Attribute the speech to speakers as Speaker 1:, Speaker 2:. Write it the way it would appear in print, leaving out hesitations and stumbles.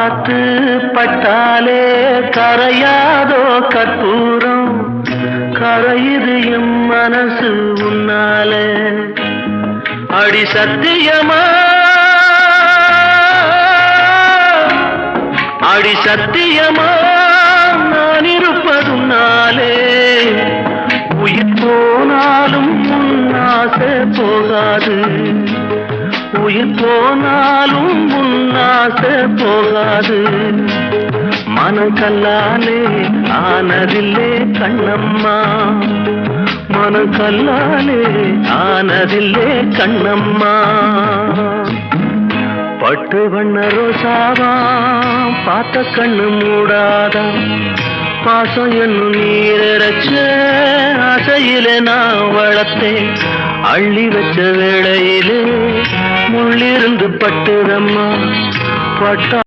Speaker 1: காத்து பட்டாலே கரையாதோ கற்பூரம், கரையுது எம் மனசு உன்னாலே. அடி சத்தியமா, அடி சத்தியமா நான் இருப்பதுனாலே, உயிர் போனாலும் உன்னாசை போகாது, உயிர் போனாலும் உன்னாசை போகாது. மனக்கல்லாலே ஆனதில்லே கண்ணம்மா, மனக்கல்லாலே ஆனதில்லே கண்ணம்மா. பட்டு வண்ண ரோசாவா பார்த்த கண்ணு மூடாதா, பாசம் என்னும் நீரச்ச ஆசையில நான் வளர்த்தேன். அள்ளி வச்ச வேளையிலே முள்ளிருந்து பட்டுதம்மா பட்டா